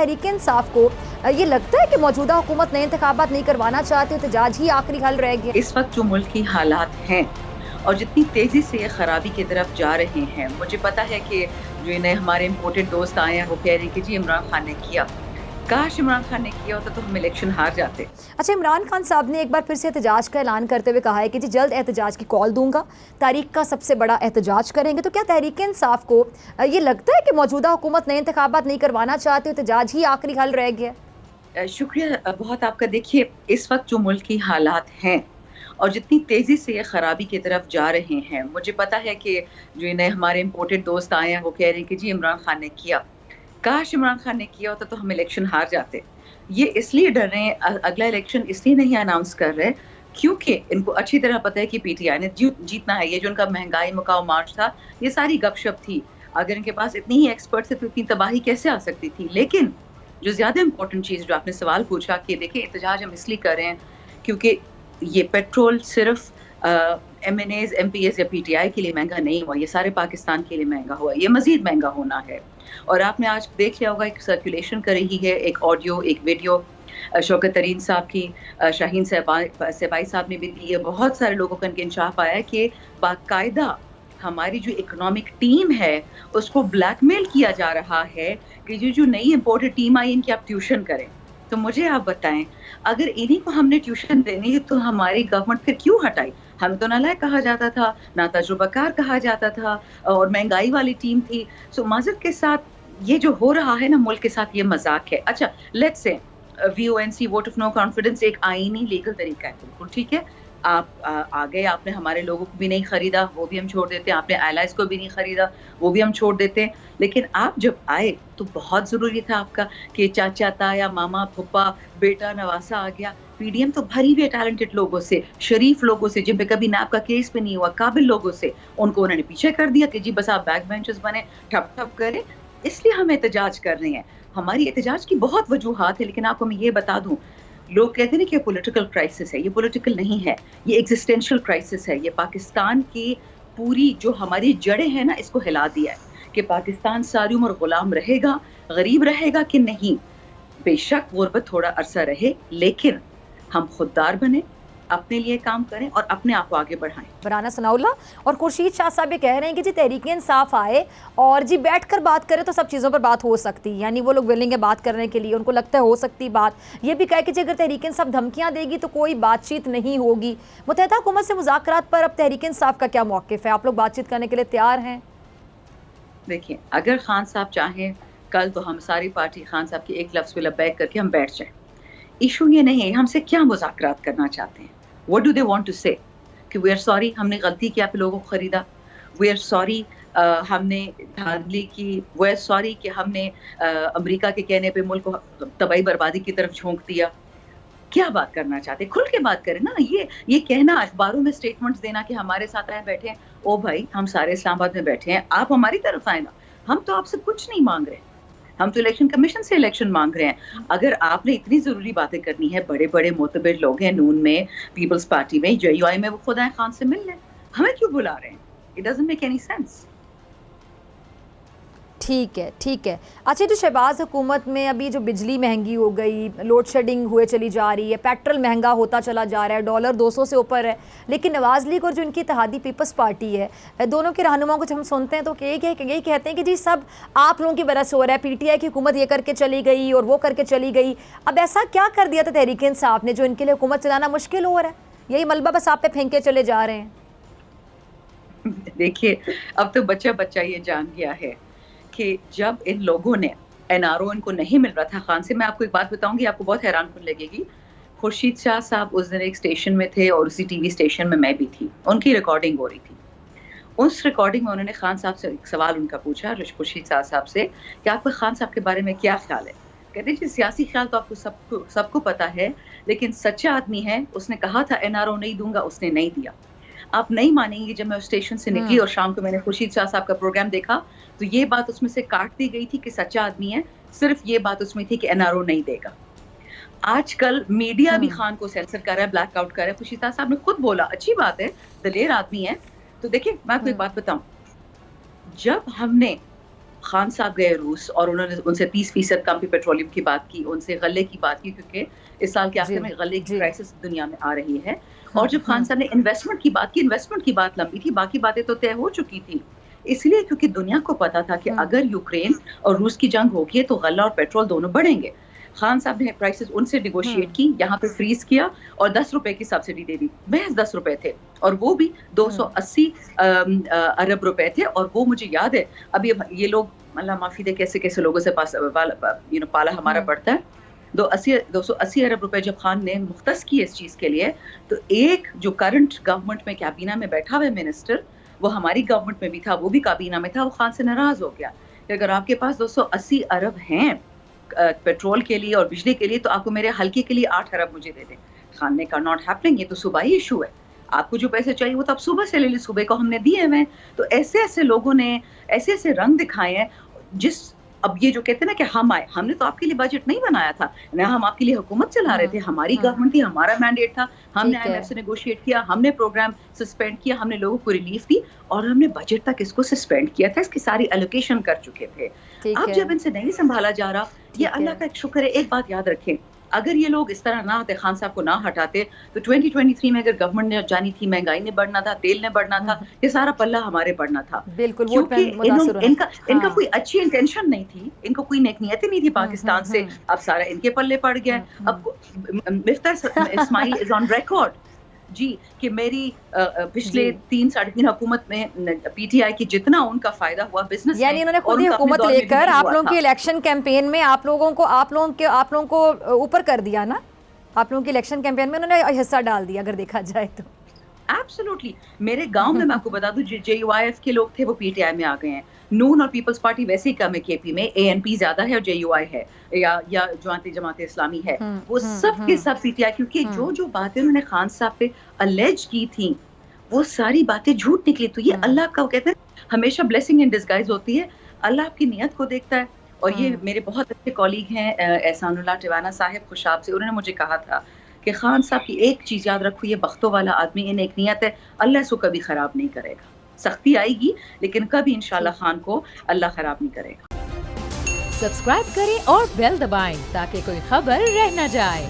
तहरीक इंसाफ को ये लगता है कि मौजूदा हुकूमत नए इंतखाबात नहीं करवाना चाहती, एहतजाज ही आखिरी हल रह गया? इस वक्त जो मुल्क की हालात हैं और जितनी तेजी से ये खराबी की तरफ जा रहे हैं, मुझे पता है कि जो नए हमारे इम्पोर्टेड दोस्त आए हैं वो कह रहे हैं कि जी इमरान खान ने किया, काश इमरान खान ने किया होता तो हम इलेक्शन हार जाते। अच्छा, इमरान खान साहब ने एक बार फिर से एहतजाज का ऐलान करते हुए कहा है कि जी जल्द एहतजाज की कॉल दूंगा, तारीख का सबसे बड़ा एहतजाज करेंगे। तो क्या तहरीक इंसाफ को ये लगता है कि मौजूदा हुकूमत नए इंतखाबात नहीं करवाना चाहती, एहतजाज ही आखिरी हल रह गया? शुक्रिया बहुत आपका। देखिए, इस वक्त जो मुल्क की हालात हैं और जितनी तेजी से ये खराबी की तरफ जा रहे हैं, मुझे पता है कि जो नए हमारे इम्पोर्टेड दोस्त आए हैं वो कह रहे हैं कि जी इमरान खान ने किया, काश इमरान खान ने किया होता तो हम इलेक्शन हार जाते। ये इसलिए डर रहे हैं, अगला इलेक्शन इसलिए नहीं अनाउंस कर रहे क्योंकि इनको अच्छी तरह पता है कि पीटीआई ने जीतना है। ये जो उनका महंगाई मुकाओ मार्च था, ये सारी गपशप थी। अगर इनके पास इतनी ही एक्सपर्ट थे तो इतनी तबाही कैसे आ सकती थी। लेकिन जो ज्यादा इंपॉर्टेंट चीज जो आपने सवाल पूछा कि देखिए एहतजाज हम इसलिए कर रहे हैं क्योंकि ये पेट्रोल सिर्फ MNAs, MPs या PTI के लिए महंगा नहीं हुआ, ये सारे पाकिस्तान के लिए महंगा हुआ, ये मजीद महंगा होना है। और आपने आज देख लिया होगा, एक सर्कुलेशन कर रही है एक ऑडियो एक वीडियो शौकत तरीन साहब की, शाहीन सहबाई साहब ने भी दी है। बहुत सारे लोगों का इंकशाफ आया है कि बाकायदा हमारी जो इकोनॉमिक टीम है उसको ब्लैकमेल किया जा रहा है कि जो नई इम्पोर्टेड टीम आई इनकी आप ट्यूशन करें। तो मुझे आप बताएं, अगर इन्हीं को हमने ट्यूशन देनी है तो हमारी गवर्नमेंट फिर क्यों हटाई? हमें तो नालायक कहा जाता था, ना तजुर्बाकार कहा जाता था और महंगाई वाली टीम थी। सो माजरत के साथ ये जो हो रहा है ना मुल्क के साथ, ये मजाक है। अच्छा, let's say VONC vote of no confidence एक आईनी लीगल तरीका है, बिल्कुल ठीक है। आप आ गए, आपने हमारे लोगों को भी नहीं खरीदा, वो भी हम छोड़ देते हैं। आपने एलाइज को भी नहीं खरीदा, वो भी हम छोड़ देते हैं। लेकिन आप जब आए तो बहुत ज़रूरी था आपका कि चाचा ताया मामा फूफा बेटा नवासा आ गया। PDM तो भरी हुई है टैलेंटेड लोगों से, शरीफ लोगों से, जिन पे कभी नाप का केस भी नहीं हुआ, काबिल लोगों से। उनको उन्होंने पीछे कर दिया कि जी बस आप बैक बेंचर्स बने, ठप ठप करें। इसलिए हम एहतजाज कर रहे हैं। हमारी एहतजाज की बहुत वजूहात है, लेकिन आपको मैं ये बता दूं, लोग कहते हैं कि पॉलिटिकल क्राइसिस है, ये पॉलिटिकल नहीं है, ये एग्जिस्टेंशियल क्राइसिस है। ये पाकिस्तान की पूरी जो हमारी जड़ें हैं ना, इसको हिला दिया है कि पाकिस्तान सारी उम्र गुलाम रहेगा, गरीब रहेगा कि नहीं। बेशक गुर्बत थोड़ा अरसा रहे, लेकिन हम खुददार बने, अपने लिए काम करें और अपने आप को आगे बढ़ाएं। फरहाना सनाउल्लाह और खुर्शीद शाह साहब ये कह रहे हैं कि जी तहरीक इंसाफ आए और जी बैठकर बात करें तो सब चीज़ों पर बात हो सकती है, यानी वो लोग विलिंग है बात करने के लिए, उनको लगता है हो सकती बात। ये भी कहे कि जी अगर तहरीक इंसाफ धमकियाँ देगी तो कोई बातचीत नहीं होगी। मुत्तहिदा हुकूमत से मुज़ाकरात पर अब तहरीक इंसाफ का क्या मौक़िफ़ है? आप लोग बातचीत करने के लिए तैयार हैं? देखिए, अगर खान साहब चाहें कल तो हम सारी पार्टी खान साहब की एक लफ्ज़ पे लब्बैक करके हम बैठ जाएं। इशू ये नहीं है हमसे क्या मुज़ाकरात करना चाहते हैं। What do they want to say? कि we are sorry हमने गलती की, आप लोगों को खरीदा, we are sorry हमने धांधली की, we are sorry कि हमने अमेरिका के कहने पे मुल्क को तबाही बर्बादी की तरफ झोंक दिया। क्या बात करना चाहते? खुल के बात करें ना। ये कहना, अखबारों में स्टेटमेंट्स देना कि हमारे साथ आए बैठे हैं, ओ भाई हम सारे इस्लामाबाद में बैठे हैं, आप हमारी तरफ आए ना। हम तो आपसे कुछ नहीं मांग रहे, हम तो इलेक्शन कमीशन से इलेक्शन मांग रहे हैं। अगर आपने इतनी जरूरी बातें करनी है, बड़े बड़े मोतबर लोग हैं नून में, पीपल्स पार्टी में, JUI में, वो खुद आए खान से मिलने, हमें क्यों बुला रहे हैं? It doesn't make any sense. ठीक है, ठीक है। अच्छा, जो शहबाज हुकूमत में अभी जो बिजली महंगी हो गई, लोड शेडिंग हुए चली जा रही है, पेट्रोल महंगा होता चला जा रहा है, डॉलर 200 से ऊपर है, लेकिन नवाज लीग और जो इनकी इत्तेहादी पीपल्स पार्टी है, दोनों के रहनुमाओं को जब हम सुनते हैं तो यही कहते हैं कि जी सब आप लोगों की वजह से हो रहा है, PTI की हुकूमत ये करके चली गई और वो करके चली गई। अब ऐसा क्या कर दिया था तहरीक इंसाफ ने जो इनके लिए हुकूमत चलाना मुश्किल हो रहा है? यही मलबा बस आप पे फेंके चले जा रहे हैं। देखिए, अब तो बच्चा बच्चा ये जान गया है कि जब इन लोगों ने NRO इनको नहीं मिल रहा था खान से। मैं आपको एक बात बताऊंगी, आपको बहुत हैरान कर लगेगी। खुर्शीद शाह साहब उस दिन एक स्टेशन में थे और उसी TV स्टेशन में मैं भी थी, उनकी रिकॉर्डिंग हो रही थी। उस रिकॉर्डिंग में उन्होंने खान साहब से एक सवाल उनका पूछा, खुर्शीद शाह साहब से, कि आपको खान साहब के बारे में क्या ख्याल है? कहते जी सियासी ख्याल तो आपको सबको पता है, लेकिन सच्चा आदमी है, उसने कहा था NRO नहीं दूंगा, उसने नहीं दिया। आप नहीं मानेंगे, जब मैं उस स्टेशन से निकली और शाम को मैंने खुर्शीद शाह साहब का प्रोग्राम देखा तो ये बात उसमें से काट दी गई थी कि सच्चा आदमी है, सिर्फ ये बात उसमें थी कि NRO नहीं देगा। आजकल मीडिया भी खान को सेंसर कर रहा है, ब्लैकआउट कर रहा है। खुर्शीद शाह साहब ने खुद बोला, अच्छी बात है, दलेर आदमी है। तो देखिए, मैं आपको एक बात बताऊं, जब हमने خان صاحب گئے روس اور انہوں نے ان سے 30% کم پہ پیٹرولیم کی بات کی, ان سے غلے کی بات کی, کیونکہ اس سال کے آخر میں غلے کی کرائسس دنیا میں آ رہی ہے. اور جب خان صاحب نے انویسٹمنٹ کی بات کی, انویسٹمنٹ کی بات لمبی تھی, باقی باتیں تو طے ہو چکی تھی, اس لیے کیونکہ دنیا کو پتا تھا کہ اگر یوکرین اور روس کی جنگ ہوگی تو غلہ اور پیٹرول دونوں بڑھیں گے. خان صاحب نے پرائسز ان سے نیگوشیٹ کی, یہاں پہ فریز کیا اور 10 روپے کی سبسڈی دے دی, محض 10 روپے تھے, اور وہ بھی 280 ارب روپے تھے. اور وہ مجھے یاد ہے, ابھی یہ لوگ اللہ معافی دے کیسے کیسے لوگوں سے پالا ہمارا پڑتا ہے. 280 ارب روپے جب خان نے مختص کیے اس چیز کے لیے, تو ایک جو کرنٹ گورنمنٹ میں کابینہ میں بیٹھا ہوا منسٹر, وہ ہماری گورنمنٹ میں بھی تھا, وہ بھی کابینہ میں تھا, وہ خان سے ناراض ہو گیا کہ اگر آپ کے پاس 280 ارب ہیں پیٹرول کے لیے اور بجلی کے لیے, تو آپ کو میرے حلقے کے لیے 8 ارب مجھے دے دیں. خان نے کہا ناٹ ہیپننگ, یہ تو صوبائی ایشو ہے, آپ کو جو پیسے چاہیے وہ تو آپ صوبہ سے لے لیں, صوبے کو ہم نے دیے ہوئے. تو ایسے ایسے لوگوں نے ایسے ایسے رنگ دکھائے ہیں. جس اب یہ جو کہتے ہیں نا کہ ہم آئے, ہم نے تو آپ کے لیے بجٹ نہیں بنایا تھا نہ, ہم آپ کے لیے حکومت چلا رہے تھے, ہماری گورنمنٹ تھی, ہمارا مینڈیٹ تھا, ہم نے IMF سے نیگوشیٹ کیا, ہم نے پروگرام سسپینڈ کیا, ہم نے لوگوں کو ریلیف دی, اور ہم نے بجٹ تک اس کو سسپینڈ کیا تھا, اس کی ساری الوکیشن کر چکے تھے. اب جب ان سے نہیں سنبھالا جا رہا, یہ اللہ کا ایک شکر ہے. ایک بات یاد رکھیں, اگر یہ لوگ اس طرح نہ ہوتے, خان صاحب کو نہ ہٹاتے, تو 2023 میں اگر گورنمنٹ نے جانی تھی, مہنگائی نے بڑھنا تھا, تیل نے بڑھنا تھا, یہ سارا پلہ ہمارے پڑھنا تھا. بالکل, کیونکہ ان کا کوئی اچھی انٹینشن نہیں تھی, ان کو کوئی نیک نیتی نہیں تھی پاکستان سے. اب سارا ان کے پلے پڑ گیا. اب مفتر اسماعیل از آن ریکارڈ جی کہ میری پچھلے 3-3.5 حکومت میں پی ٹی آئی کی جتنا ان کا فائدہ ہوا بزنس, یعنی انہوں نے خود ہی حکومت لے کر آپ لوگوں کی الیکشن کیمپین میں آپ لوگوں کو اوپر کر دیا نا, آپ لوگوں کی الیکشن کیمپین میں انہوں نے حصہ ڈال دیا اگر دیکھا جائے تو. ایبسولوٹلی. میرے گاؤں میں آپ کو بتا دوں, JUIF کے لوگ تھے وہ پی ٹی آئی میں آ گئے ہیں. نون اور پیپلز پارٹی ویسے ہی کم ہے کے پی میں, ANP زیادہ ہے اور JUI ہے, یا جماعت اسلامی ہے, وہ سب کے سب پی ٹی آئی. کیونکہ جو باتیں انہوں نے خان صاحب پہ الیج کی تھیں, وہ ساری باتیں جھوٹ نکلی. تو یہ اللہ کا, وہ کہتے ہیں ہمیشہ بلیسنگ ان ڈسگائز ہوتی ہے, اللہ آپ کی نیت کو دیکھتا ہے. اور یہ میرے بہت اچھے کولیگ ہیں احسان اللہ ٹیوانہ صاحب خوشاب سے, انہوں نے مجھے کہا تھا کہ خان صاحب کی ایک چیز یاد رکھو, یہ بختوں والا آدمی, ان ایک نیت ہے, اللہ اس کو کبھی خراب نہیں کرے گا. سختی آئے گی لیکن کبھی انشاءاللہ خان کو اللہ خراب نہیں کرے گا. سبسکرائب کریں اور بیل دبائیں تاکہ کوئی خبر رہ نہ جائے.